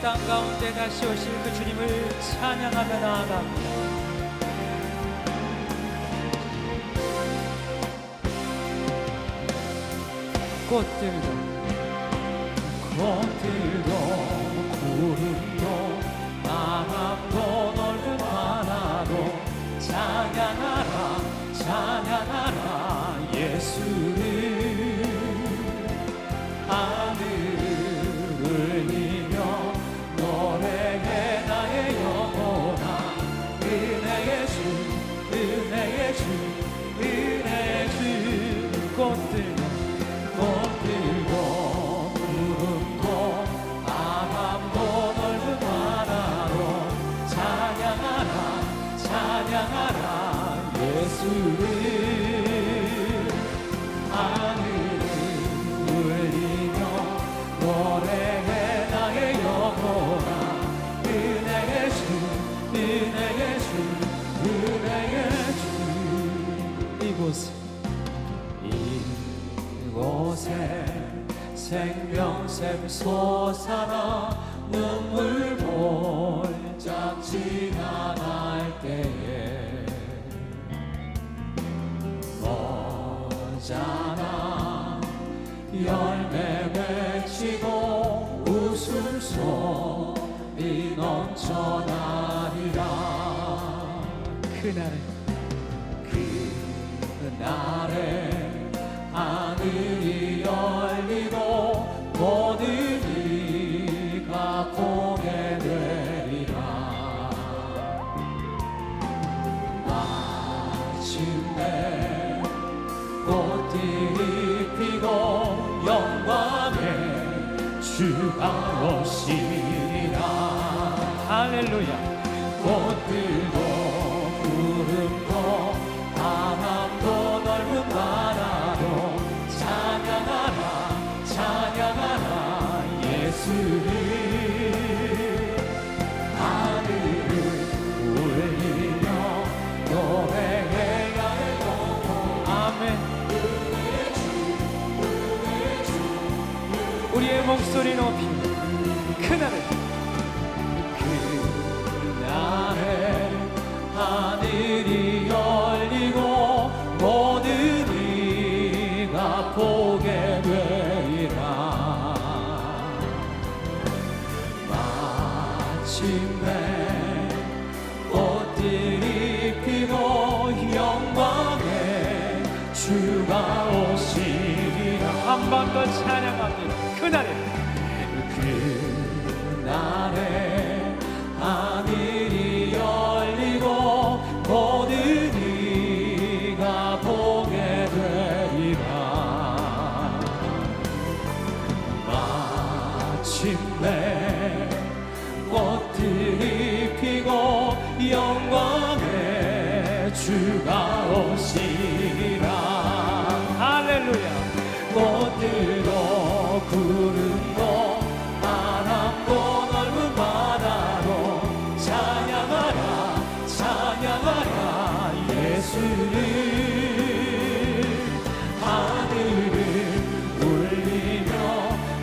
땅 가운데 다시 오실 그 주님을 찬양하며 나아갑니다. 꽃들도 구름도 바람도 넓은 바다도 찬양하라 찬양하라 예수를 하늘을 울리며 노래해 나의 영혼아 은혜의 주 은혜의 주 은혜의 주 꽃들도 구름도 바람도 넓은 바다로 찬양하라 찬양하라 예수를 하늘을 울리며 노래해 나의 영혼아 은혜의 주 은혜의 주 은혜의 주 이곳에 생명샘 솟아나 눈물 볼짝 지나갈 때에 머잖아 열매 맺히고 웃음소리 넘쳐나리라 그날에 하늘이 열리고 모든 이가 보게 되리라 마침내 꽃들이 피고 영광의 주가 오시리라 할렐루야 꽃들도 구름도 바람도 넓은 바다도 찬양하라 찬양하라 예수를 하늘을 울리며 노래해 나의 영혼 아멘 은혜의 주 은혜의 주 우리의 목소리 높이 그날에 하늘이 열리고 모든 이가 보게 되리라 마침내 꽃들이 피고 영광의 주가 오시리라 한 번 더 찬양합니다 그날에 하늘이 열리고 모든 이가 보게 되리라 마침내 꽃들이 피고 영광의 주가 오시리라 할렐루야 꽃들도 구름도 바람도 넓은 바다로 찬양하라 찬양하라 예수를 하늘을 울리며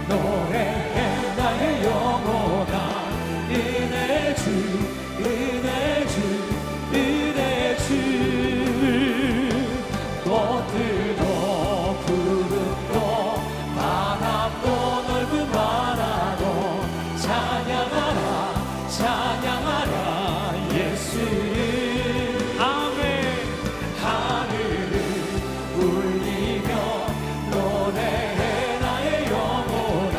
노래해 나의 영혼아 은혜의 주 은혜의 주 은혜의 주 꽃들도 구름도 바람도 넓은 바다도 찬양하라 찬양하라 예수를 아멘 하늘을 울리며 노래해 나의 영혼아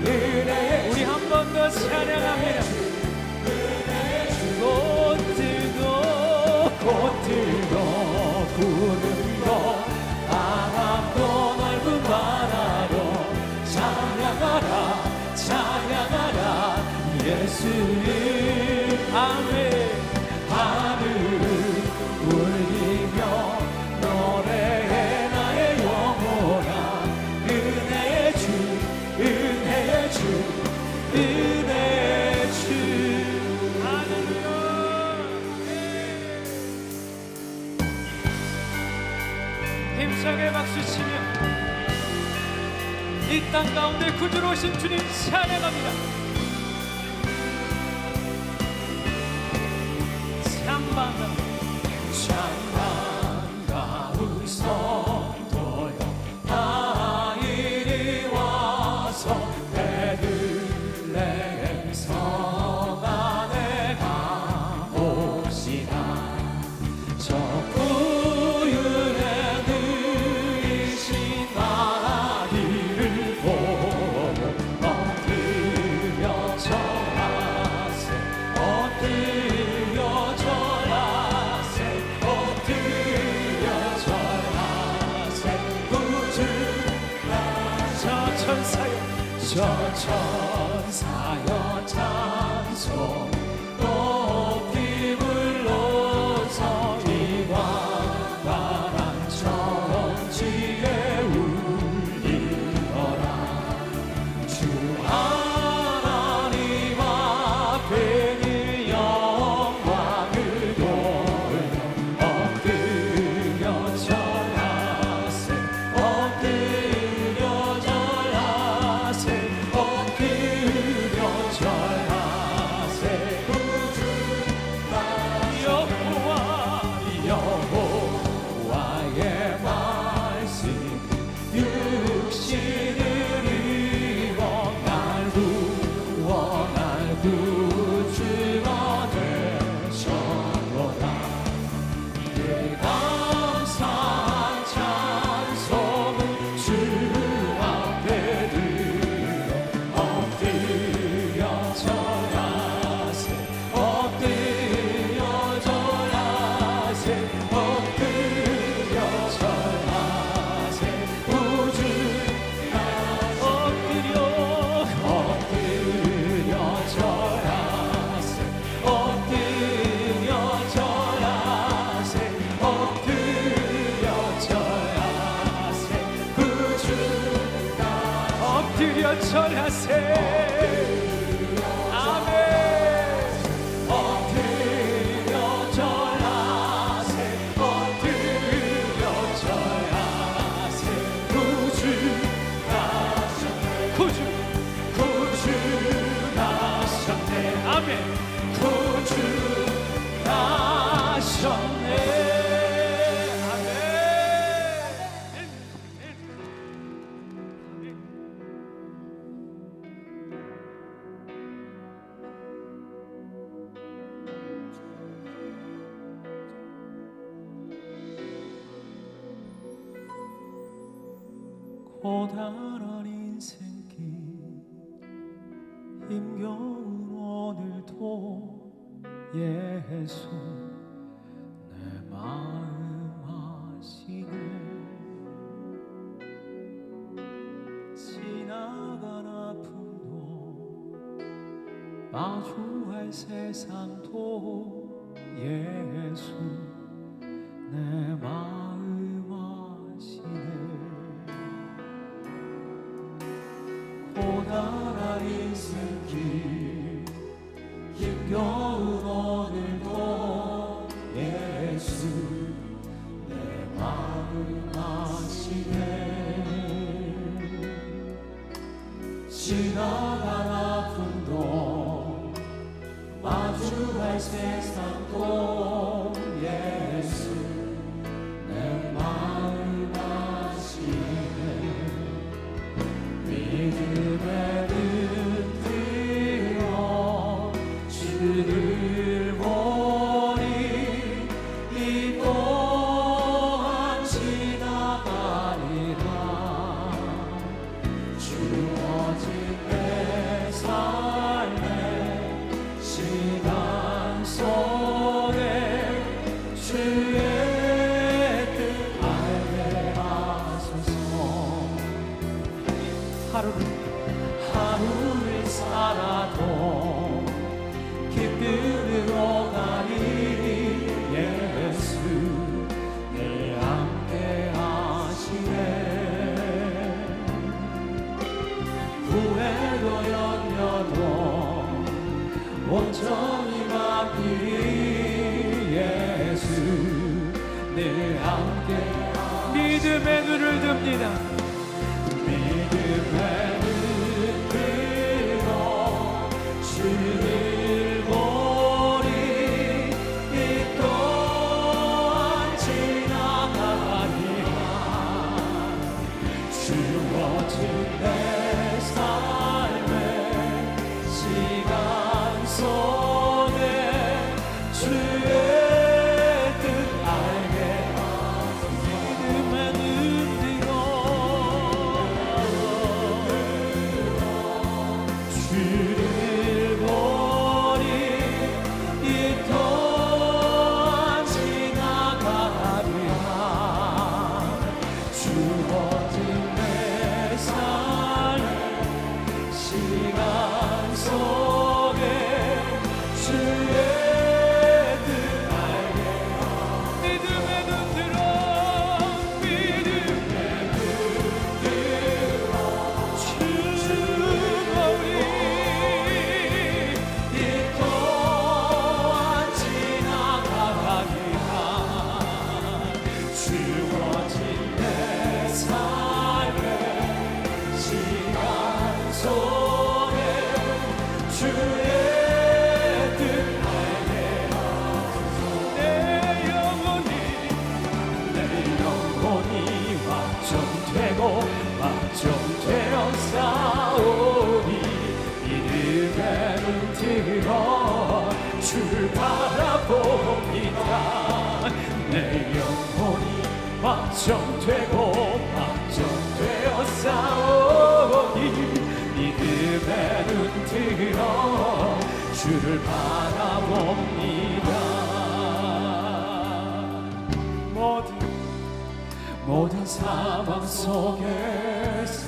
은혜의 우리 한 번 더 찬양합니다 꽃들도 구름도 바람도 넓은 바다로 찬양하라 찬양하라 예수를 아멘 하늘을 울리며 노래해 나의 영혼아 은혜의 주 은혜의 주 은혜의 주 할렐루야 힘차게 박수치며 이 땅 가운데 구주로 오신 주님 찬양합니다 저 천사여 찬송 높이 불러서 이와 바람 천지에 울리어라. 주 하나님 앞에 그 영광을 돌려 엎드려 절하세. 엎드려 절하세. 엎드려 절하세. 여호와의 말씀 육신을 입어 날 구주가 되셨도다. 그 감사한 찬송을 주 앞에 들어 엎드려 절하세. 엎드려 절하세. 엎드려 절하세. 구주가 엎드려 절하세. 엎드려 절하세. 엎드려 절하세. 구주가 엎드려 절하세. 아멘. 엎드려 절하세. 엎드려 절하세. 구주 나셨네. 아멘. 구주 나셨네. 고단한 인생길 힘겨운 오늘도 예수 내 마음 아시네. 지나간 아픔도 마주할 세상도 예수 내 마음 아시네. 고단한 인생길 힘겨운 오늘도 예수 내 마음 아시네. 지나간 아픔도 마주할 세상도 예수 내 마음 아시네. 믿음의 눈 뜨어 주를 보니 이 또한 지나가리라. 주어진 내 삶의 시간 속에 주의 뜻 알게 하소서. 하루를 살아도 기쁨으로 가니 예수 늘 함께 하시네. 후회도 염려도 온전히 맡기니 예수 늘 함께 하시네. 믿음의 눈을 듭니다. 믿음의 눈 들어 주를 보니 이 또한 지나가리라. 주어진 내 삶의 시간 속에 주의 뜻 알게 하소서. 믿음의 눈 들어 확정되고 확정되어 싸우니 믿음의 눈 들어 주를 바라봅니다. 모든 상황 속에서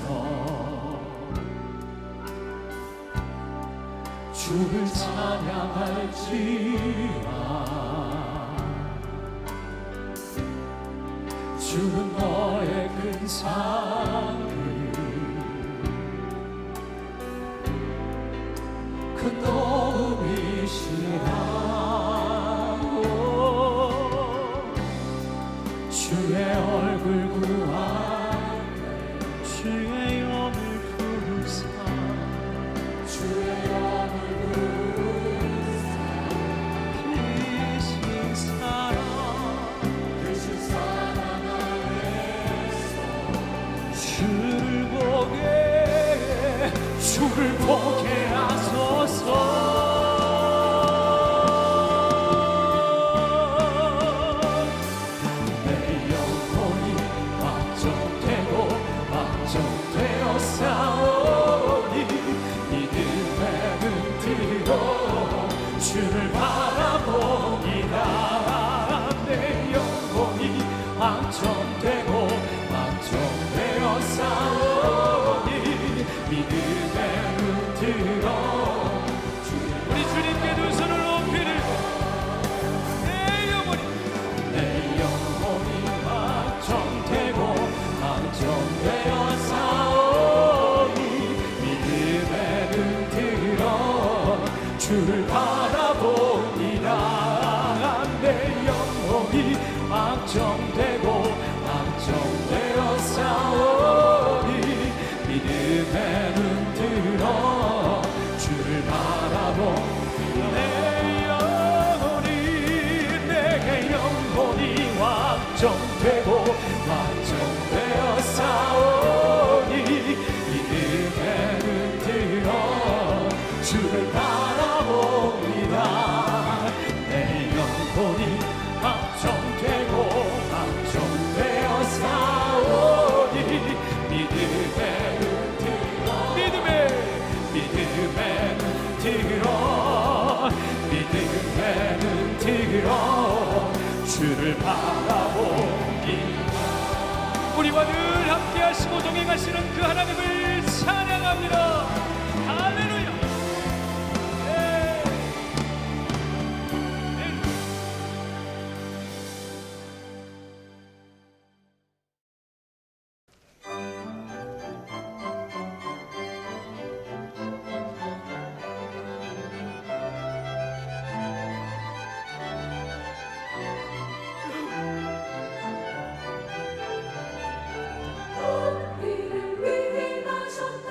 주를 찬양할지라. 주는 너의 근사를 큰 도움이시라. 주의 얼굴 구하네 주의 영을 부르사 주의 영을 부르사 크신 사랑 안에서 주를 보게 하소서. 주를 바라봅니다. 내 영혼이 확정되고 확정되어 싸우니 믿음의 눈 들어 우리 주님께 두 손을 높이 들고 내 영혼이 확정되고 확정되어 싸우니 믿음의 눈 들어 주를 바라봅니다. 내 영혼이 확정되고 확정되어 싸우니 믿음의 눈 들어 주를 바라봅니다. 내 영혼이 확정되고 확정되어 싸우니 믿음의 눈 들어 주를 바라봅니다. 내 영혼이 확정되고 확정되어 싸우니 믿음의 눈 들어 믿음의 눈 들어 믿음의 눈 들어 주를 바라봅니다. 우리와 늘 함께 하시고 동행하시는 그 하나님을 찬양합니다. 할렐루야. 우리를 위해 나셨다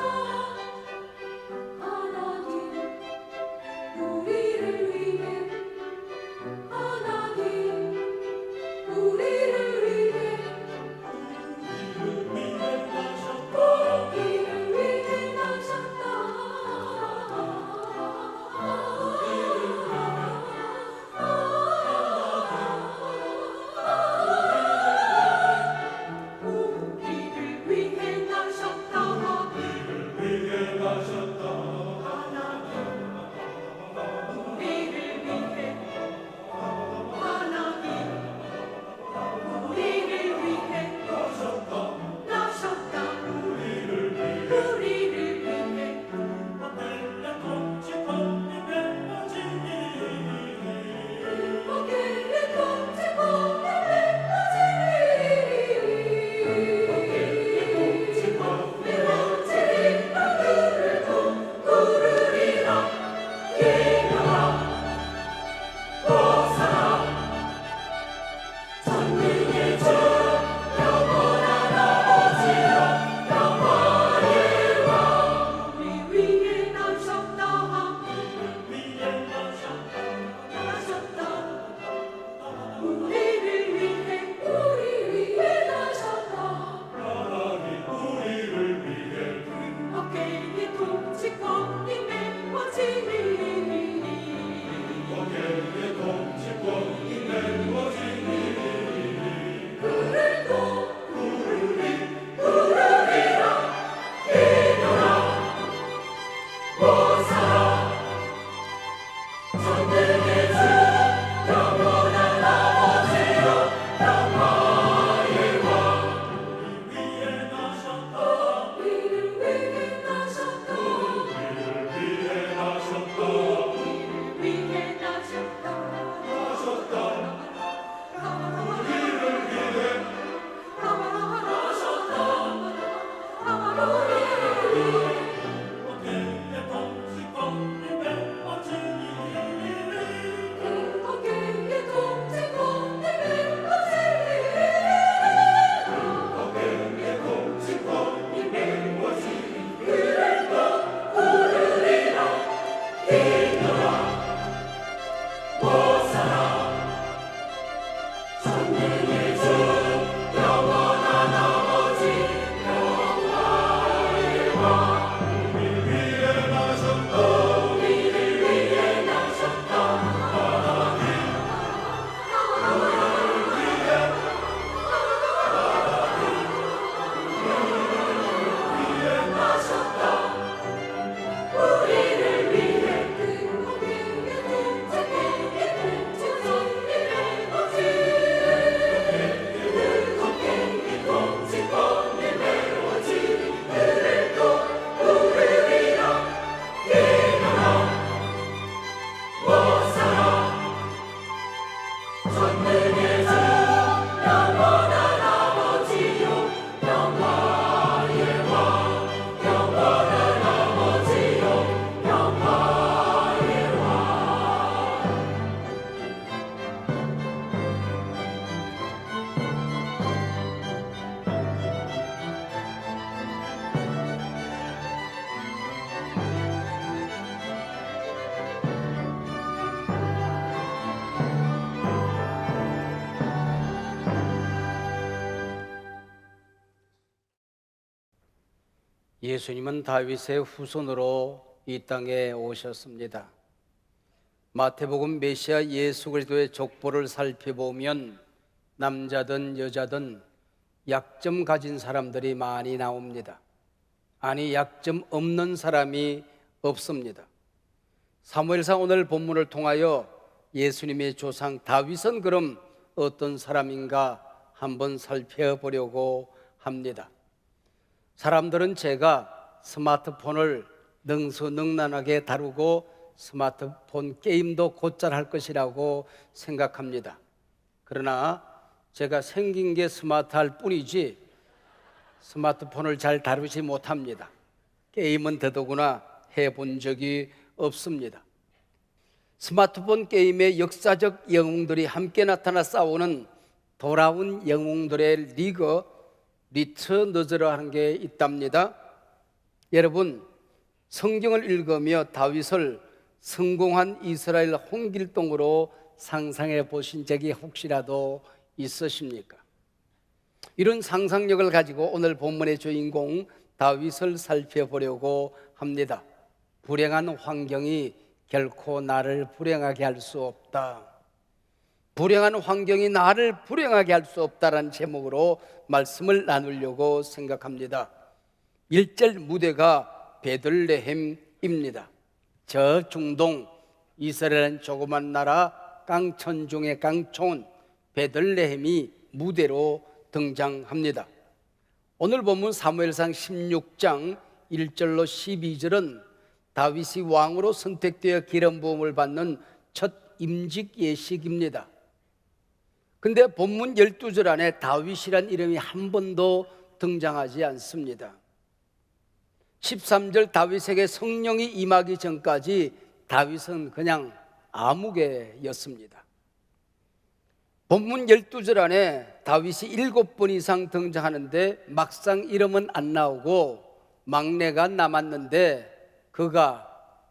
예수님은 다윗의 후손으로 이 땅에 오셨습니다. 마태복음 메시아 예수 그리스도의 족보를 살펴보면 남자든 여자든 약점 가진 사람들이 많이 나옵니다. 아니, 약점 없는 사람이 없습니다. 사무엘상 오늘 본문을 통하여 예수님의 조상 다윗은 그럼 어떤 사람인가 한번 살펴보려고 합니다. 사람들은 제가 스마트폰을 능수능란하게 다루고 스마트폰 게임도 곧잘 할 것이라고 생각합니다. 그러나 제가 생긴 게 스마트할 뿐이지 스마트폰을 잘 다루지 못합니다. 게임은 더더구나 해본 적이 없습니다. 스마트폰 게임의 역사적 영웅들이 함께 나타나 싸우는 돌아온 영웅들의 리그 리트너즈라는 게 있답니다. 여러분, 성경을 읽으며 다윗을 성공한 이스라엘 홍길동으로 상상해 보신 적이 혹시라도 있으십니까? 이런 상상력을 가지고 오늘 본문의 주인공 다윗을 살펴보려고 합니다. 불행한 환경이 결코 나를 불행하게 할 수 없다. 불행한 환경이 나를 불행하게 할 수 없다라는 제목으로 말씀을 나누려고 생각합니다. 1절 무대가 베들레헴입니다. 저 중동 이스라엘은 조그만 나라 깡촌 중의 깡촌 베들레헴이 무대로 등장합니다. 오늘 본문 사무엘상 16장 1절로 12절은 다윗이 왕으로 선택되어 기름 부음을 받는 첫 임직 예식입니다. 근데 본문 12절 안에 다윗이란 이름이 한 번도 등장하지 않습니다. 13절 다윗에게 성령이 임하기 전까지 다윗은 그냥 아무개였습니다. 본문 12절 안에 다윗이 7번 이상 등장하는데 막상 이름은 안 나오고 막내가 남았는데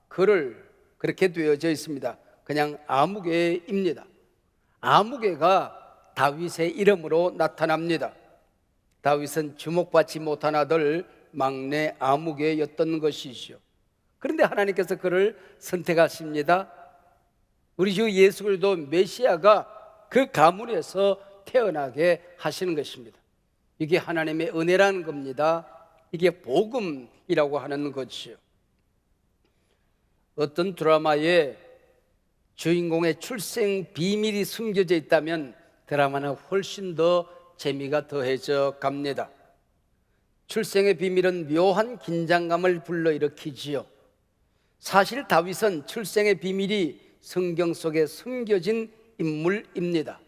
그를 그렇게 되어져 있습니다. 그냥 아무개입니다. 아무개가 다윗의 이름으로 나타납니다. 다윗은 주목받지 못한 아들 막내 아무개였던 것이죠. 그런데 하나님께서 그를 선택하십니다. 우리 주 예수 그리스도 메시아가 그 가문에서 태어나게 하시는 것입니다. 이게 하나님의 은혜라는 겁니다. 이게 복음이라고 하는 것이죠. 어떤 드라마에 주인공의 출생 비밀이 숨겨져 있다면 드라마는 훨씬 더 재미가 더해져 갑니다. 출생의 비밀은 묘한 긴장감을 불러일으키지요. 사실 다윗은 출생의 비밀이 성경 속에 숨겨진 인물입니다.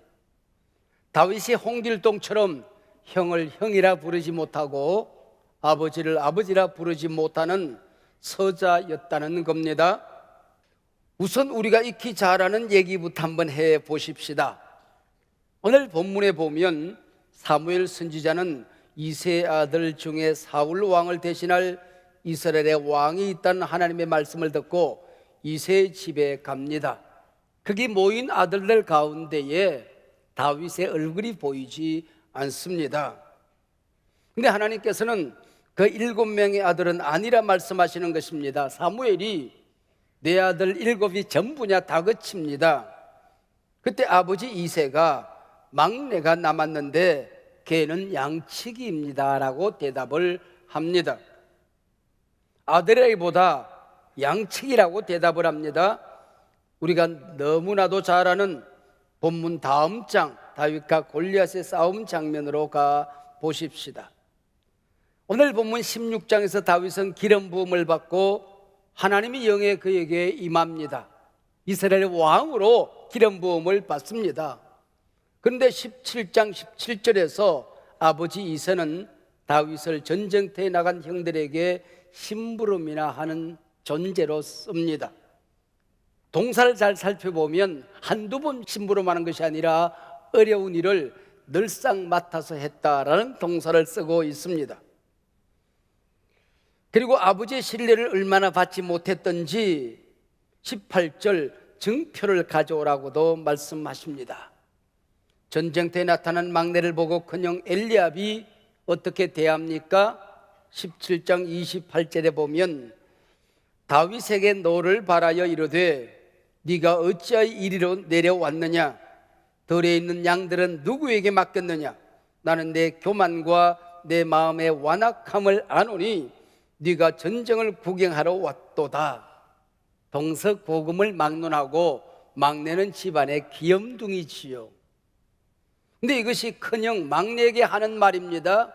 다윗이 홍길동처럼 형을 형이라 부르지 못하고 아버지를 아버지라 부르지 못하는 서자였다는 겁니다. 우선 우리가 익히 잘 아는 얘기부터 한번 해 보십시다. 오늘 본문에 보면 사무엘 선지자는 이새의 아들 중에 사울 왕을 대신할 이스라엘의 왕이 있다는 하나님의 말씀을 듣고 이새의 집에 갑니다. 거기 모인 아들들 가운데에 다윗의 얼굴이 보이지 않습니다. 근데 하나님께서는 그 7명의 아들은 아니라 말씀하시는 것입니다. 사무엘이 내 아들 7이 전부냐 다그칩니다. 그때 아버지 이새가 막내가 남았는데 걔는 양치기입니다 라고 대답을 합니다. 아들에게보다 양치기라고 대답을 합니다. 우리가 너무나도 잘 아는 본문 다음 장 다윗과 골리앗의 싸움 장면으로 가 보십시다. 오늘 본문 16장에서 다윗은 기름 부음을 받고 하나님의 영에 그에게 임합니다. 이스라엘 왕으로 기름 부음을 받습니다. 그런데 17장 17절에서 아버지 이새는 다윗을 전쟁터에 나간 형들에게 심부름이나 하는 존재로 씁니다. 동사를 잘 살펴보면 한두 번 심부름하는 것이 아니라 어려운 일을 늘상 맡아서 했다라는 동사를 쓰고 있습니다. 그리고 아버지의 신뢰를 얼마나 받지 못했던지 18절 증표를 가져오라고도 말씀하십니다. 전쟁터에 나타난 막내를 보고 큰형 엘리압이 어떻게 대합니까? 17장 28절에 보면 다윗에게 너를 바라여 이르되 네가 어찌하여 이리로 내려왔느냐? 들에 있는 양들은 누구에게 맡겼느냐? 나는 내 교만과 내 마음의 완악함을 아노니 네가 전쟁을 구경하러 왔도다. 동서고금을 막론하고 막내는 집안의 귀염둥이지요. 근데 이것이 큰형 막내에게 하는 말입니다.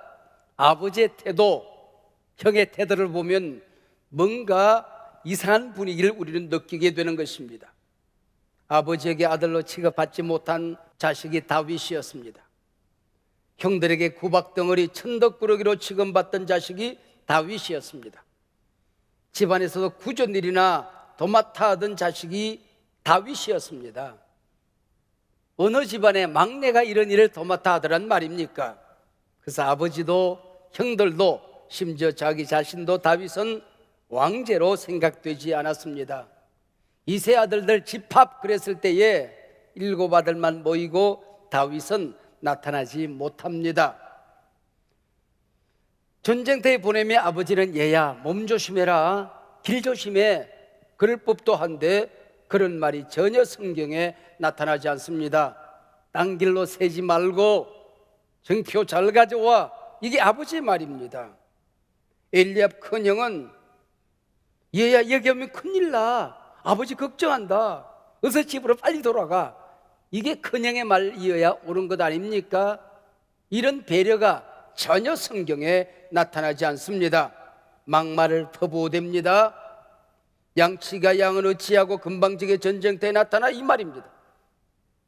아버지의 태도, 형의 태도를 보면 뭔가 이상한 분위기를 우리는 느끼게 되는 것입니다. 아버지에게 아들로 취급받지 못한 자식이 다윗이었습니다. 형들에게 구박덩어리 천덕꾸러기로 취급받던 자식이 다윗이었습니다. 집안에서도 구전일이나 도맡아 하던 자식이 다윗이었습니다. 어느 집안에 막내가 이런 일을 도맡아 하더란 말입니까? 그래서 아버지도 형들도 심지어 자기 자신도 다윗은 왕제로 생각되지 않았습니다. 이세 아들들 집합 그랬을 때에 7 아들만 모이고 다윗은 나타나지 못합니다. 전쟁터에 보내면 아버지는 얘야 몸 조심해라, 길 조심해, 그럴 법도 한데 그런 말이 전혀 성경에 나타나지 않습니다. 딴 길로 새지 말고 정표 잘 가져와, 이게 아버지의 말입니다. 엘리압 큰형은 얘야 여기 오면 큰일 나, 아버지 걱정한다, 어서 집으로 빨리 돌아가, 이게 큰형의 말이어야 옳은 것 아닙니까? 이런 배려가 전혀 성경에 나타나지 않습니다. 막말을 퍼부어댑니다. 양치가 양은 어찌하고 금방지게 전쟁터에 나타나, 이 말입니다.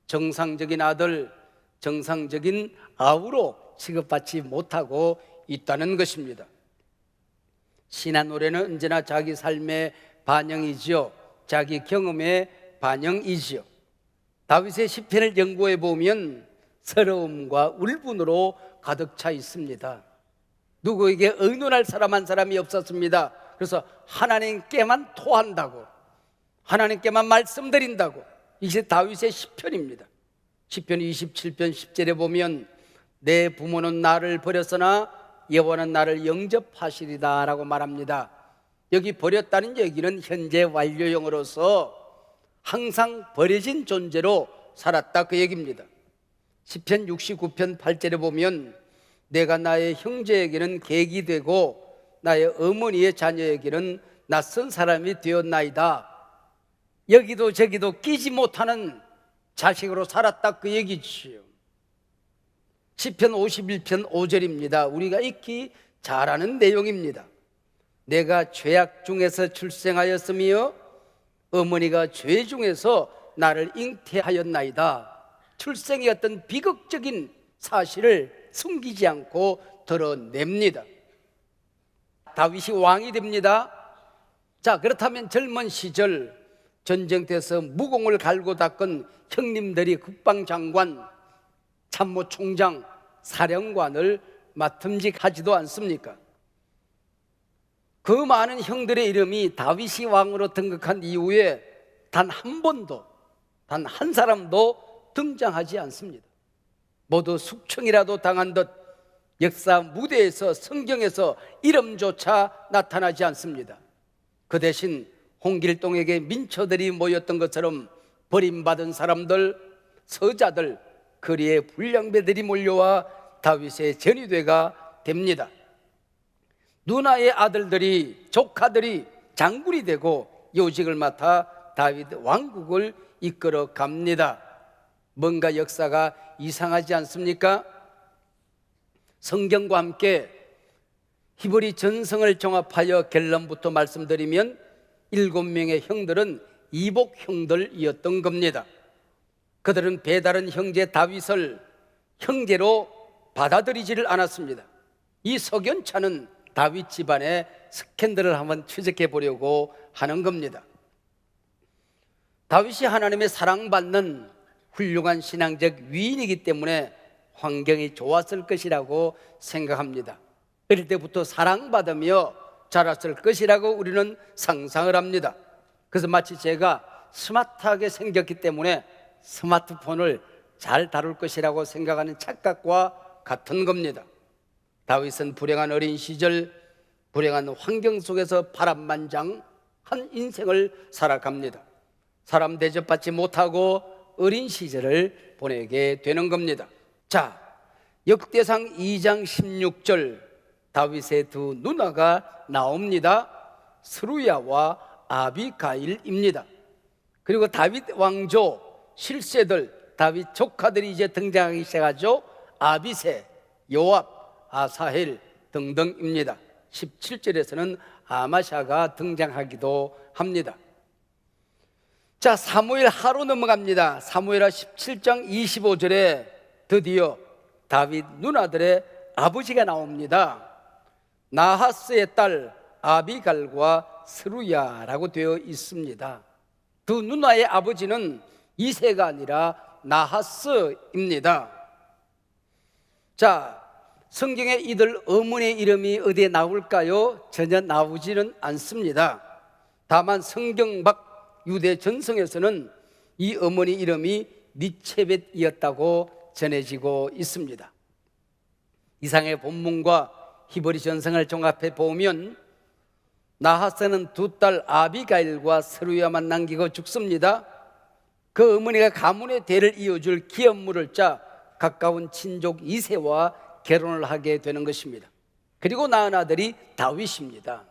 정상적인 아들, 정상적인 아우로 취급받지 못하고 있다는 것입니다. 신화 노래는 언제나 자기 삶의 반영이지요, 자기 경험의 반영이지요. 다윗의 시편을 연구해 보면 서러움과 울분으로 가득 차 있습니다. 누구에게 의논할 사람 한 사람이 없었습니다. 그래서 하나님께만 토한다고, 하나님께만 말씀드린다고. 이게 다윗의 시편입니다. 시편 27편 10절에 보면 내 부모는 나를 버렸으나 여호와는 나를 영접하시리다 라고 말합니다. 여기 버렸다는 얘기는 현재 완료형으로서 항상 버려진 존재로 살았다, 그 얘기입니다. 시편 69편 8절에 보면 내가 나의 형제에게는 객이 되고 나의 어머니의 자녀에게는 낯선 사람이 되었나이다. 여기도 저기도 끼지 못하는 자식으로 살았다, 그 얘기지요. 시편 51편 5절입니다. 우리가 익히 잘 아는 내용입니다. 내가 죄악 중에서 출생하였으며 어머니가 죄 중에서 나를 잉태하였나이다. 출생의 어떤 비극적인 사실을 숨기지 않고 드러냅니다. 다윗이 왕이 됩니다. 자, 그렇다면 젊은 시절 전쟁터에서 무공을 갈고 닦은 형님들이 국방장관, 참모총장, 사령관을 맡음직하지도 않습니까? 그 많은 형들의 이름이 다윗이 왕으로 등극한 이후에 단 한 번도, 단 한 사람도 등장하지 않습니다. 모두 숙청이라도 당한 듯 역사 무대에서 성경에서 이름조차 나타나지 않습니다. 그 대신 홍길동에게 민초들이 모였던 것처럼 버림받은 사람들, 서자들, 거리에 불량배들이 몰려와 다윗의 전위대가 됩니다. 누나의 아들들이, 조카들이 장군이 되고 요직을 맡아 다윗 왕국을 이끌어 갑니다. 뭔가 역사가 이상하지 않습니까? 성경과 함께 히브리 전성을 종합하여 결론부터 말씀드리면 7명의 형들은 이복 형들이었던 겁니다. 그들은 배다른 형제 다윗을 형제로 받아들이지를 않았습니다. 이 석연찮은 다윗 집안의 스캔들을 한번 추적해 보려고 하는 겁니다. 다윗이 하나님의 사랑받는 훌륭한 신앙적 위인이기 때문에 환경이 좋았을 것이라고 생각합니다. 어릴 때부터 사랑받으며 자랐을 것이라고 우리는 상상을 합니다. 그래서 마치 제가 스마트하게 생겼기 때문에 스마트폰을 잘 다룰 것이라고 생각하는 착각과 같은 겁니다. 다윗은 불행한 어린 시절, 불행한 환경 속에서 파란만장한 인생을 살아갑니다. 사람 대접받지 못하고 어린 시절을 보내게 되는 겁니다. 자, 역대상 2장 16절 다윗의 두 누나가 나옵니다. 스루야와 아비가일입니다. 그리고 다윗 왕조 실세들, 다윗 조카들이 이제 등장하기 시작하죠. 아비새, 요압, 아사헬 등등입니다. 17절에서는 아마샤가 등장하기도 합니다. 자, 사무엘 하로 넘어갑니다. 사무엘하 17장 25절에 드디어 다윗 누나들의 아버지가 나옵니다. 나하스의 딸 아비갈과 스루야라고 되어 있습니다. 두 누나의 아버지는 이세가 아니라 나하스입니다. 자, 성경에 이들 어머니의 이름이 어디에 나올까요? 전혀 나오지는 않습니다. 다만 성경 밖 유대 전성에서는 이 어머니 이름이 니체벳이었다고 전해지고 있습니다. 이상의 본문과 히브리 전성을 종합해 보면 나하스는 두 딸 아비가일과 스루야만 남기고 죽습니다. 그 어머니가 가문의 대를 이어줄 기업물을 짜 가까운 친족 이세와 결혼을 하게 되는 것입니다. 그리고 낳은 아들이 다윗입니다.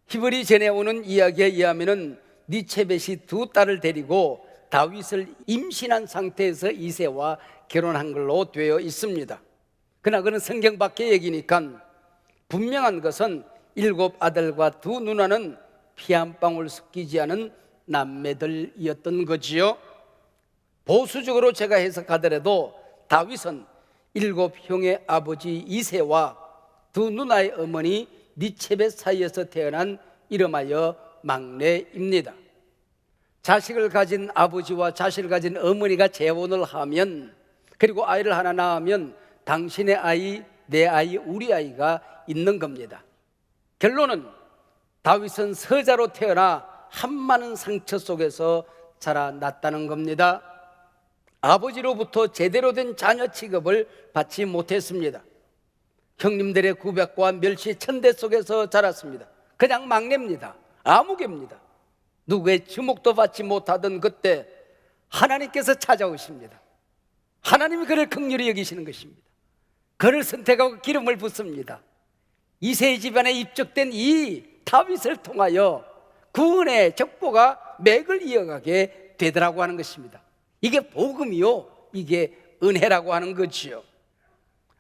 히브리 전해오는 이야기에 의하면 니체벳이 두 딸을 데리고 다윗을 임신한 상태에서 이세와 결혼한 걸로 되어 있습니다. 그러나 그는 성경 밖의 얘기니까 분명한 것은 7 아들과 두 누나는 피 한 방울 섞이지 않은 남매들이었던 거지요. 보수적으로 제가 해석하더라도 다윗은 7 형의 아버지 이세와 두 누나의 어머니 니체벳 사이에서 태어난 이름하여 막내입니다. 자식을 가진 아버지와 자식을 가진 어머니가 재혼을 하면, 그리고 아이를 하나 낳으면 당신의 아이, 내 아이, 우리 아이가 있는 겁니다. 결론은 다윗은 서자로 태어나 한많은 상처 속에서 자라났다는 겁니다. 아버지로부터 제대로 된 자녀 취급을 받지 못했습니다. 형님들의 구박과 멸시 천대 속에서 자랐습니다. 그냥 막내입니다. 아무개입니다. 누구의 주목도 받지 못하던 그때 하나님께서 찾아오십니다. 하나님이 그를 긍휼히 여기시는 것입니다. 그를 선택하고 기름을 붓습니다. 이세 집안에 입적된 이 다윗을 통하여 구원의 족보가 맥을 이어가게 되더라고 하는 것입니다. 이게 복음이요, 이게 은혜라고 하는 거지요.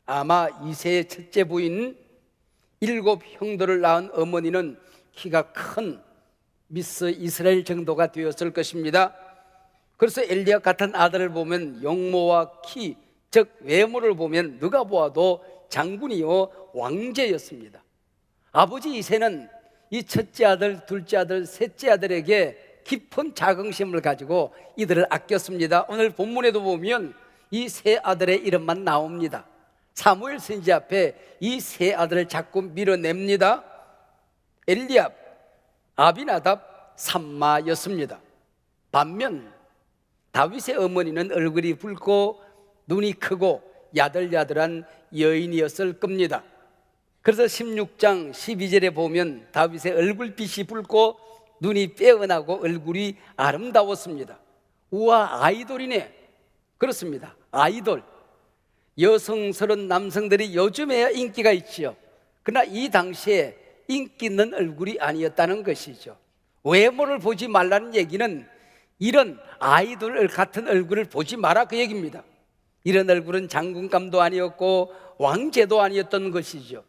아마 이세의 첫째 부인 7 형들을 낳은 어머니는 키가 큰 미스 이스라엘 정도가 되었을 것입니다. 그래서 엘리야 같은 아들을 보면 용모와 키, 즉 외모를 보면 누가 보아도 장군이요 왕제였습니다. 아버지 이세는 이 첫째 아들, 둘째 아들, 셋째 아들에게 깊은 자긍심을 가지고 이들을 아꼈습니다. 오늘 본문에도 보면 이 세 아들의 이름만 나옵니다. 사무엘 선지 앞에 이 세 아들을 자꾸 밀어냅니다. 엘리압, 아비나답, 삼마였습니다. 반면 다윗의 어머니는 얼굴이 붉고 눈이 크고 야들야들한 여인이었을 겁니다. 그래서 16장 12절에 보면 다윗의 얼굴빛이 붉고 눈이 빼어나고 얼굴이 아름다웠습니다. 우와, 아이돌이네. 그렇습니다. 아이돌. 여성스러운 남성들이 요즘에야 인기가 있지요. 그러나 이 당시에 인기 있는 얼굴이 아니었다는 것이죠. 외모를 보지 말라는 얘기는 이런 아이돌 같은 얼굴을 보지 마라 그 얘기입니다. 이런 얼굴은 장군감도 아니었고 왕제도 아니었던 것이죠.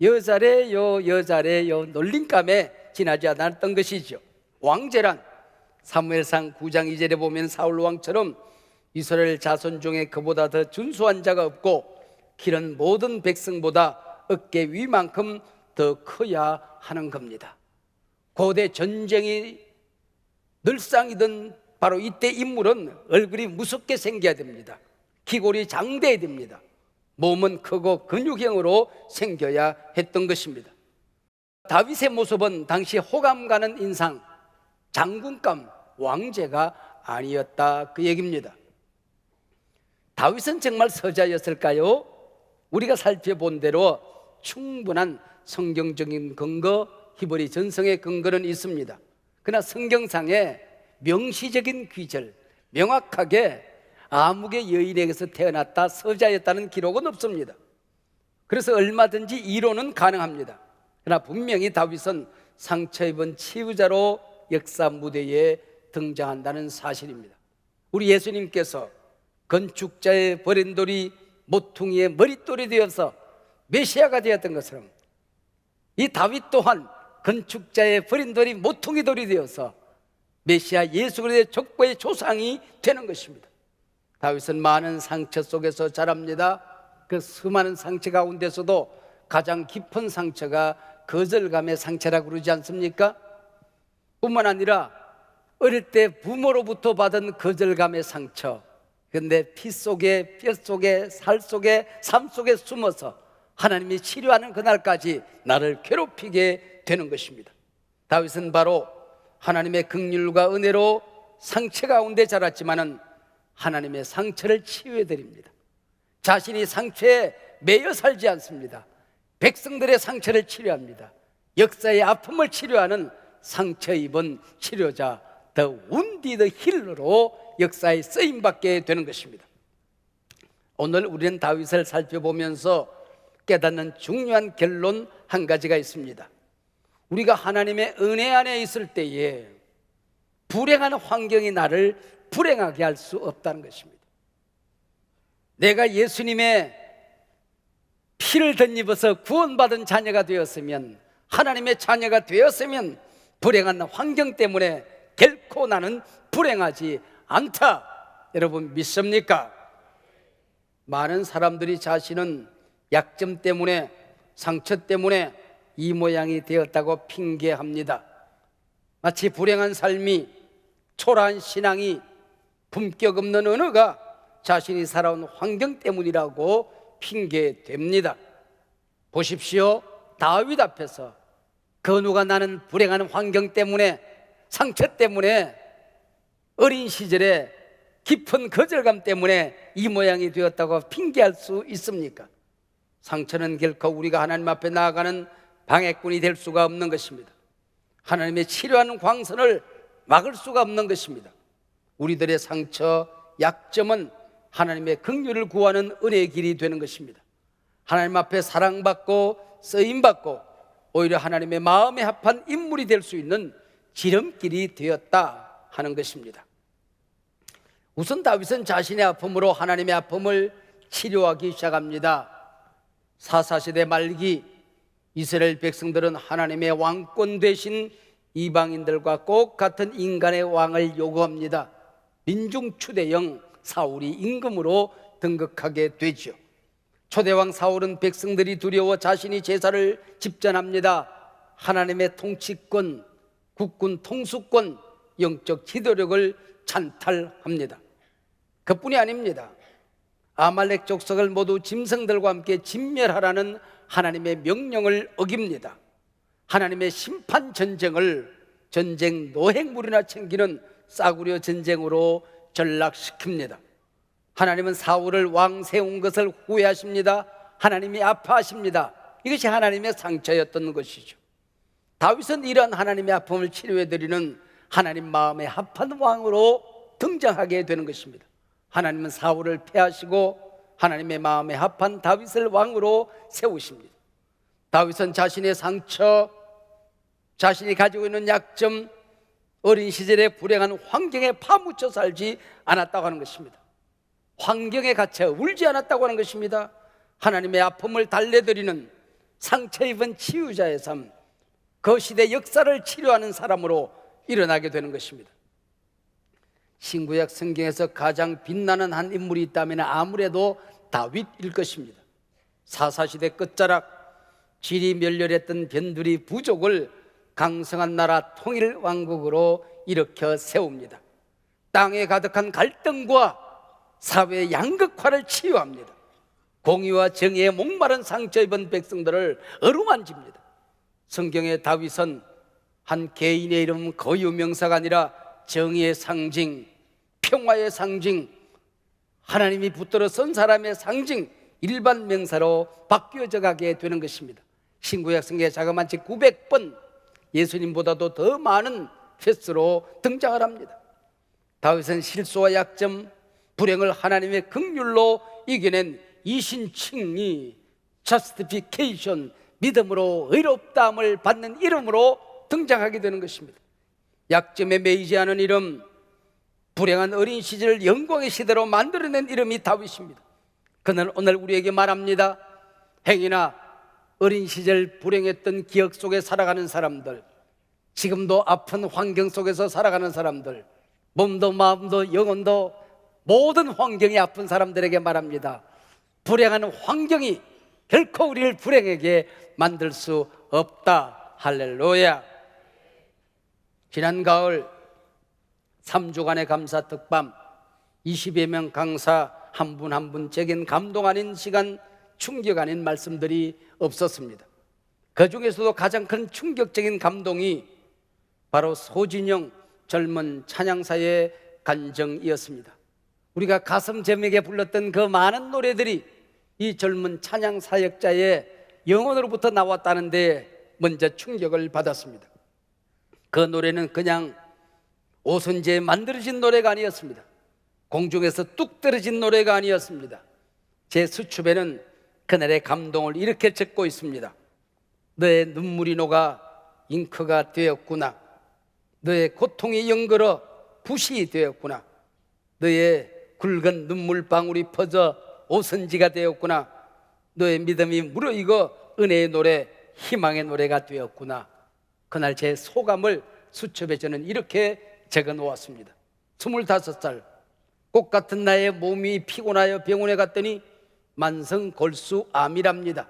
여자래요 여자래요 놀림감에 지나지 않았던 것이죠. 왕제란 사무엘상 9장 2절에 보면 사울 왕처럼 이스라엘 자손 중에 그보다 더 준수한 자가 없고 키는 모든 백성보다 어깨 위만큼 더 커야 하는 겁니다. 고대 전쟁이 늘상이던 바로 이때 인물은 얼굴이 무섭게 생겨야 됩니다. 기골이 장대해야 됩니다. 몸은 크고 근육형으로 생겨야 했던 것입니다. 다윗의 모습은 당시 호감 가는 인상, 장군감, 왕제가 아니었다 그 얘기입니다. 다윗은 정말 서자였을까요? 우리가 살펴본 대로 충분한 성경적인 근거, 히브리 전성의 근거는 있습니다. 그러나 성경상에 명시적인 귀절, 명확하게 아무개 여인에게서 태어났다, 서자였다는 기록은 없습니다. 그래서 얼마든지 이론은 가능합니다. 그러나 분명히 다윗은 상처 입은 치유자로 역사 무대에 등장한다는 사실입니다. 우리 예수님께서 건축자의 버린 돌이 모퉁이의 머릿돌이 되어서 메시아가 되었던 것처럼 이 다윗 또한 건축자의 버린 돌이 모퉁이 돌이 되어서 메시아 예수 그리스도의 족보의 조상이 되는 것입니다. 다윗은 많은 상처 속에서 자랍니다. 그 수많은 상처 가운데서도 가장 깊은 상처가 거절감의 상처라고 그러지 않습니까? 뿐만 아니라 어릴 때 부모로부터 받은 거절감의 상처, 그런데 피 속에 뼈 속에 살 속에 삶 속에 숨어서 하나님이 치료하는 그날까지 나를 괴롭히게 되는 것입니다. 다윗은 바로 하나님의 긍휼과 은혜로 상처 가운데 자랐지만은 하나님의 상처를 치유해 드립니다. 자신이 상처에 매여 살지 않습니다. 백성들의 상처를 치료합니다. 역사의 아픔을 치료하는 상처 입은 치료자, 더 운디드 힐러로 역사에 쓰임받게 되는 것입니다. 오늘 우리는 다윗을 살펴보면서 깨닫는 중요한 결론 한 가지가 있습니다. 우리가 하나님의 은혜 안에 있을 때에 불행한 환경이 나를 불행하게 할 수 없다는 것입니다. 내가 예수님의 피를 덧입어서 구원받은 자녀가 되었으면, 하나님의 자녀가 되었으면 불행한 환경 때문에 결코 나는 불행하지 않다. 여러분 믿습니까? 많은 사람들이 자신은 약점 때문에, 상처 때문에 이 모양이 되었다고 핑계합니다. 마치 불행한 삶이, 초라한 신앙이, 품격 없는 언어가 자신이 살아온 환경 때문이라고 핑계됩니다. 보십시오. 다윗 앞에서 그 누가 나는 불행한 환경 때문에, 상처 때문에, 어린 시절에 깊은 거절감 때문에 이 모양이 되었다고 핑계할 수 있습니까? 상처는 결코 우리가 하나님 앞에 나아가는 방해꾼이 될 수가 없는 것입니다. 하나님의 치료하는 광선을 막을 수가 없는 것입니다. 우리들의 상처, 약점은 하나님의 긍휼을 구하는 은혜의 길이 되는 것입니다. 하나님 앞에 사랑받고 쓰임받고 오히려 하나님의 마음에 합한 인물이 될 수 있는 지름길이 되었다 하는 것입니다. 우선 다윗은 자신의 아픔으로 하나님의 아픔을 치료하기 시작합니다. 사사시대 말기 이스라엘 백성들은 하나님의 왕권 되신 이방인들과 꼭 같은 인간의 왕을 요구합니다. 민중 초대형 사울이 임금으로 등극하게 되죠. 초대왕 사울은 백성들이 두려워 자신이 제사를 집전합니다. 하나님의 통치권, 국군 통수권, 영적 지도력을 찬탈합니다. 그뿐이 아닙니다. 아말렉 족속을 모두 짐승들과 함께 진멸하라는 하나님의 명령을 어깁니다. 하나님의 심판 전쟁을 전쟁 노획물이나 챙기는 싸구려 전쟁으로 전락시킵니다. 하나님은 사울을 왕 세운 것을 후회하십니다. 하나님이 아파하십니다. 이것이 하나님의 상처였던 것이죠. 다윗은 이러한 하나님의 아픔을 치료해드리는 하나님 마음에 합한 왕으로 등장하게 되는 것입니다. 하나님은 사울을 패하시고 하나님의 마음에 합한 다윗을 왕으로 세우십니다. 다윗은 자신의 상처, 자신이 가지고 있는 약점, 어린 시절의 불행한 환경에 파묻혀 살지 않았다고 하는 것입니다. 환경에 갇혀 울지 않았다고 하는 것입니다. 하나님의 아픔을 달래드리는 상처 입은 치유자의 삶, 그 시대 역사를 치료하는 사람으로 일어나게 되는 것입니다. 신구약 성경에서 가장 빛나는 한 인물이 있다면 아무래도 다윗일 것입니다. 사사시대 끝자락 질이 멸렬했던 변두리 부족을 강성한 나라 통일 왕국으로 일으켜 세웁니다. 땅에 가득한 갈등과 사회의 양극화를 치유합니다. 공의와 정의에 목마른 상처 입은 백성들을 어루만집니다. 성경의 다윗은 한 개인의 이름 고유명사가 아니라 정의의 상징, 평화의 상징, 하나님이 붙들어 선 사람의 상징, 일반 명사로 바뀌어져 가게 되는 것입니다. 신구약 성경에 자그마치 900번 예수님보다도 더 많은 횟수로 등장을 합니다. 다윗은 실수와 약점, 불행을 하나님의 긍휼로 이겨낸 이신칭의, justification, 믿음으로 의롭다함을 받는 이름으로 등장하게 되는 것입니다. 약점에 매이지 않은 이름, 불행한 어린 시절을 영광의 시대로 만들어낸 이름이 다윗입니다. 그는 오늘 우리에게 말합니다. 행여나 어린 시절 불행했던 기억 속에 살아가는 사람들, 지금도 아픈 환경 속에서 살아가는 사람들, 몸도 마음도 영혼도 모든 환경이 아픈 사람들에게 말합니다. 불행한 환경이 결코 우리를 불행하게 만들 수 없다. 할렐루야. 지난 가을 3주간의 감사 특밤, 20여 명 강사 한 분 한 분 제겐 감동 아닌 시간, 충격 아닌 말씀들이 없었습니다. 그 중에서도 가장 큰 충격적인 감동이 바로 소진영 젊은 찬양사의 간정이었습니다. 우리가 가슴 저맥에 불렀던 그 많은 노래들이 이 젊은 찬양 사역자의 영혼으로부터 나왔다는 데 먼저 충격을 받았습니다. 그 노래는 그냥 오선지에 만들어진 노래가 아니었습니다. 공중에서 뚝 떨어진 노래가 아니었습니다. 제 수첩에는 그날의 감동을 이렇게 적고 있습니다. 너의 눈물이 녹아 잉크가 되었구나. 너의 고통이 연걸어 붓이 되었구나. 너의 굵은 눈물방울이 퍼져 오선지가 되었구나. 너의 믿음이 무르익어 은혜의 노래, 희망의 노래가 되었구나. 그날 제 소감을 수첩에 저는 이렇게 적어 놓았습니다. 25살, 꽃 같은 나의 몸이 피곤하여 병원에 갔더니 만성 골수암이랍니다.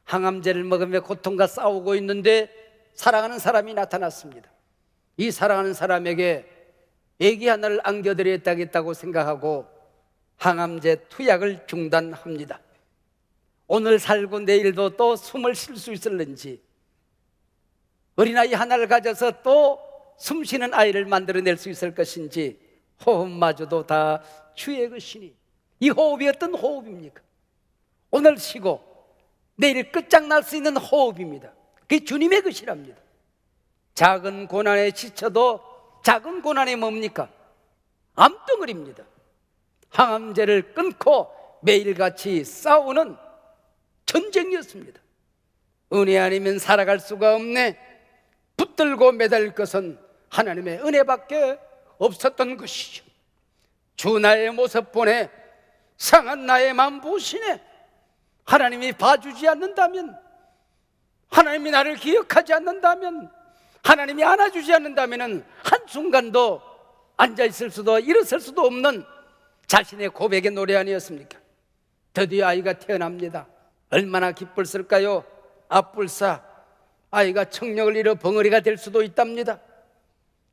항암제를 먹으며 고통과 싸우고 있는데 사랑하는 사람이 나타났습니다. 이 사랑하는 사람에게 애기 하나를 안겨드렸다고 생각하고 항암제 투약을 중단합니다. 오늘 살고 내일도 또 숨을 쉴 수 있을는지, 어린아이 하나를 가져서 또 숨쉬는 아이를 만들어낼 수 있을 것인지, 호흡마저도 다 주의 것이니 이 호흡이 어떤 호흡입니까? 오늘 쉬고 내일 끝장날 수 있는 호흡입니다. 그게 주님의 것이랍니다. 작은 고난에 지쳐도 작은 고난이 뭡니까? 암덩어리입니다. 항암제를 끊고 매일같이 싸우는 전쟁이었습니다. 은혜 아니면 살아갈 수가 없네. 붙들고 매달릴 것은 하나님의 은혜밖에 없었던 것이죠. 주 나의 모습 보내 상한 나의 마음 보시네. 하나님이 봐주지 않는다면, 하나님이 나를 기억하지 않는다면, 하나님이 안아주지 않는다면 한순간도 앉아있을 수도 일어설 수도 없는 자신의 고백의 노래 아니었습니까? 드디어 아이가 태어납니다. 얼마나 기쁠을까요? 앞불사 아이가 청력을 잃어 벙어리가 될 수도 있답니다.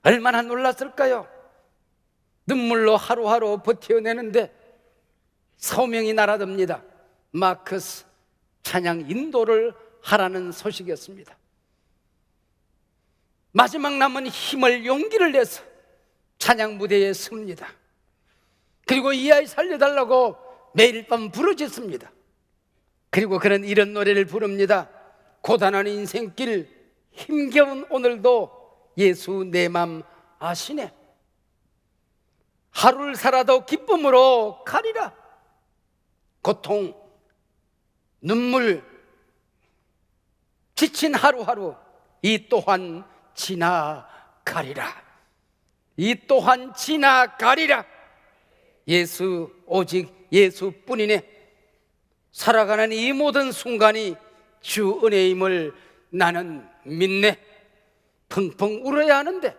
얼마나 놀랐을까요? 눈물로 하루하루 버텨내는데 소명이 날아듭니다. 마커스 찬양 인도를 하라는 소식이었습니다. 마지막 남은 힘을 용기를 내서 찬양 무대에 섭니다. 그리고 이 아이 살려달라고 매일 밤 부르짖습니다. 그리고 그는 이런 노래를 부릅니다. 고단한 인생길 힘겨운 오늘도 예수 내 맘 아시네. 하루를 살아도 기쁨으로 가리라. 고통, 눈물, 지친 하루하루 이 또한 지나가리라. 이 또한 지나가리라. 예수, 오직 예수뿐이네. 살아가는 이 모든 순간이 주 은혜임을 나는 믿네. 펑펑 울어야 하는데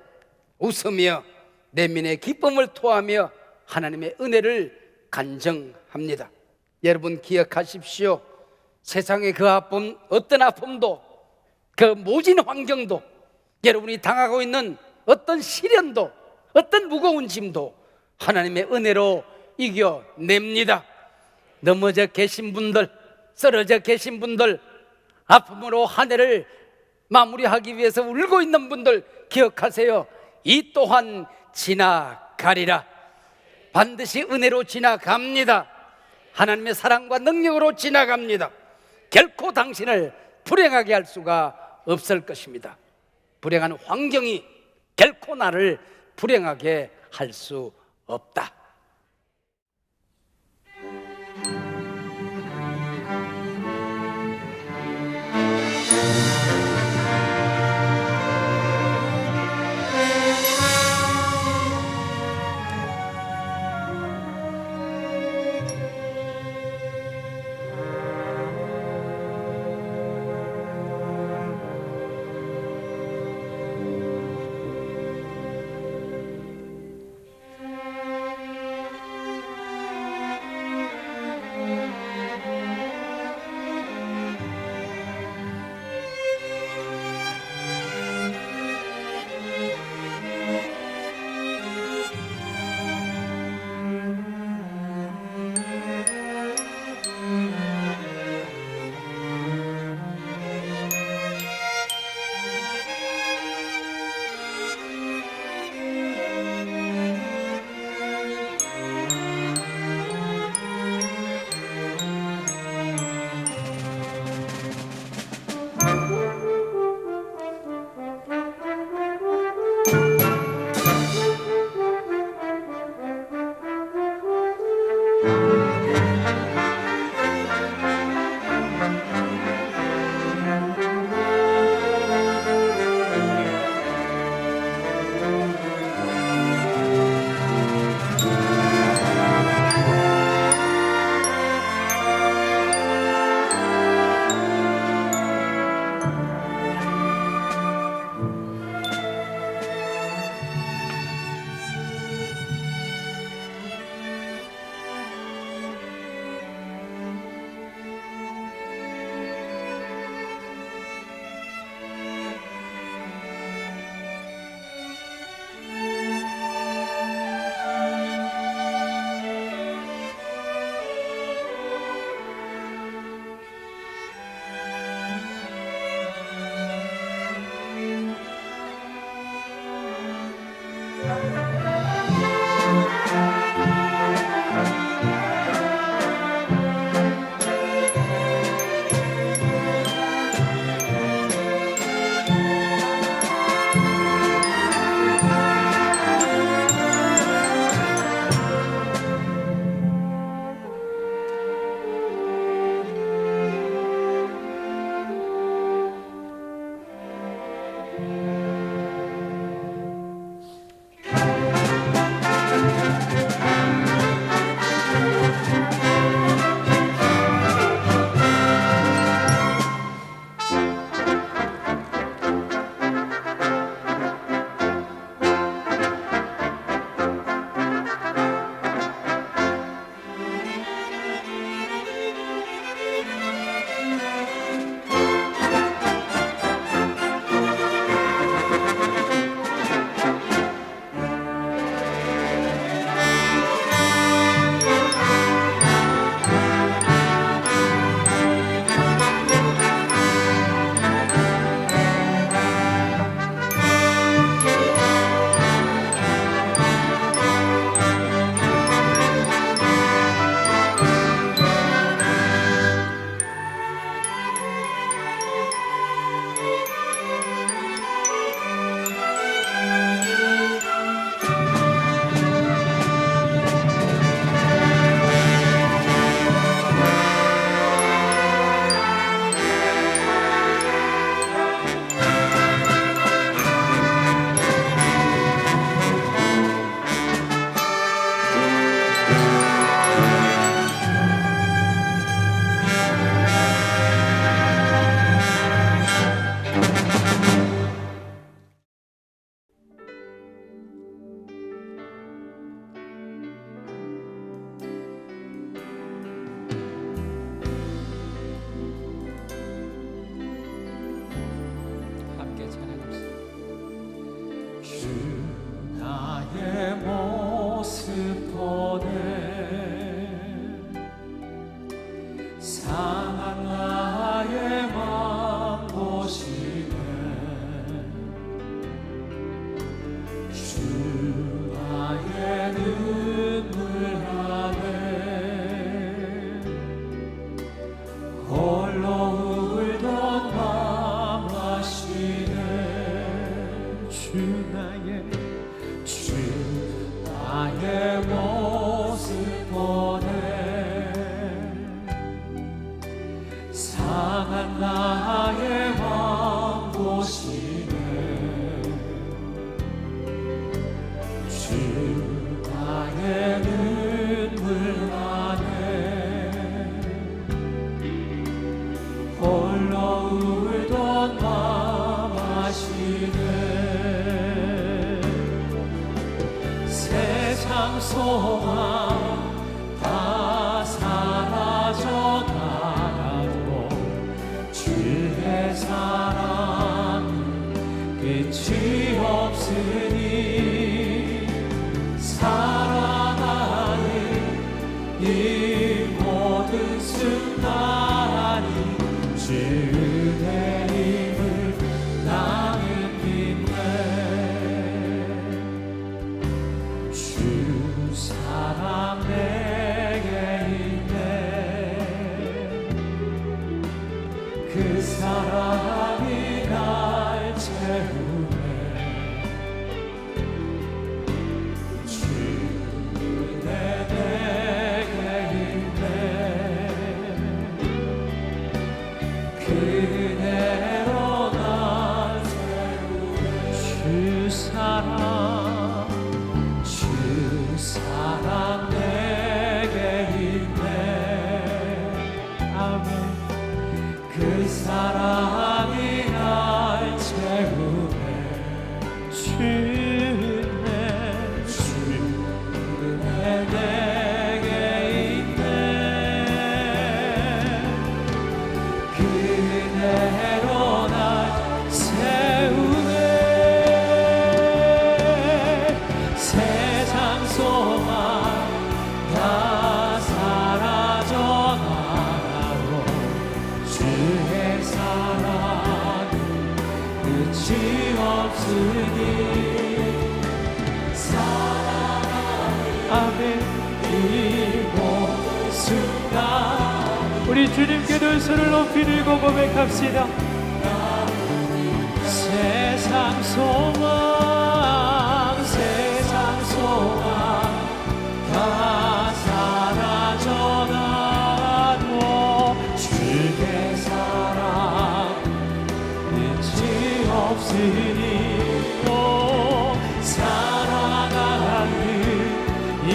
웃으며 내면의 기쁨을 토하며 하나님의 은혜를 간증합니다. 여러분 기억하십시오. 세상의 그 아픔, 어떤 아픔도, 그 모진 환경도, 여러분이 당하고 있는 어떤 시련도, 어떤 무거운 짐도 하나님의 은혜로 이겨냅니다. 넘어져 계신 분들, 쓰러져 계신 분들, 아픔으로 한 해를 마무리하기 위해서 울고 있는 분들 기억하세요. 이 또한 지나가리라. 반드시 은혜로 지나갑니다. 하나님의 사랑과 능력으로 지나갑니다. 결코 당신을 불행하게 할 수가 없을 것입니다. 불행한 환경이 결코 나를 불행하게 할 수 없다. 상한 나의 맘 보시네 주 나의 눈물 안에 홀로 울던 맘 아시네 주 나의 모습 보네 상한 나의 맘 보시네 주 나의 눈물 안에 홀로 울던 맘 아시네 세상 소망 다 사라져가도 주의 사랑은 끝이 없으니 살아가는 이 모든 순간이 주의 힘을 나는 믿네 주 사랑 내게 있네 그 사랑이 날 채우네 주 내게 있네 그대로 날 채우네 주 사랑 내게 있네 아멘 그 사랑이 날 채우네 주네 내게 있네 그대로 날 세우네 세상 소망 다 사라져가고 주의 사랑 끝이 없으니 사랑하는 이 모든 순간 우리 주님께 두 손을 높이 들고 고백합시다. 세상 소망 다 사라져가도 주의 사랑 끝이 없으니 살아가는 이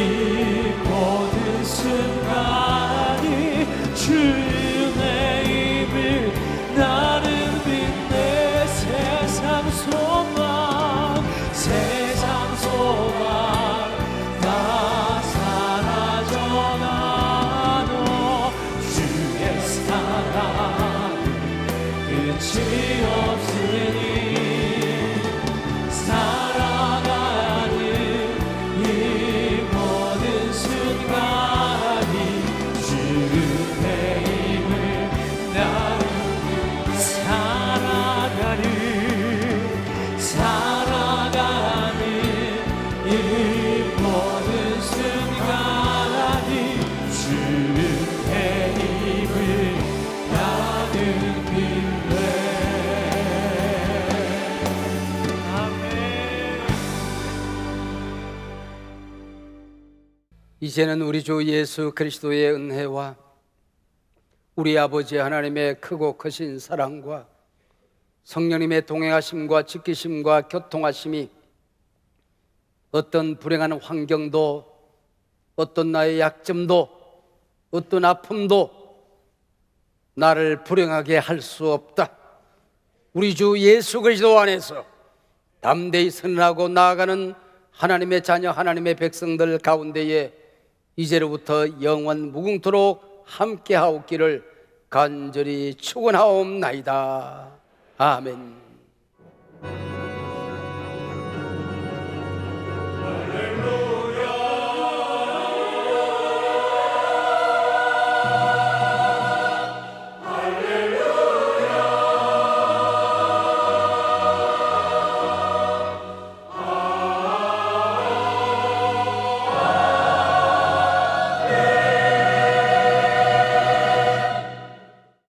모든 순간이 주의 입을 나는 빛내 세상 소망 다 사라져가도 주의 사랑 끝이 없으니 살아가는 이 모든 순간이 주의 힘을 나는 살아가는 이 모든 순간이 주의 힘을 나는 믿네 아멘 이제는 우리 주 예수 그리스도의 은혜와 우리 아버지 하나님의 크고 크신 사랑과 성령님의 동행하심과 지키심과 교통하심이 어떤 불행한 환경도 어떤 나의 약점도 어떤 아픔도 나를 불행하게 할 수 없다. 우리 주 예수 그리스도 안에서 담대히 선언하고 나아가는 하나님의 자녀 하나님의 백성들 가운데에 이제로부터 영원 무궁토록 함께하옵기를 간절히 축원하옵나이다. 아멘.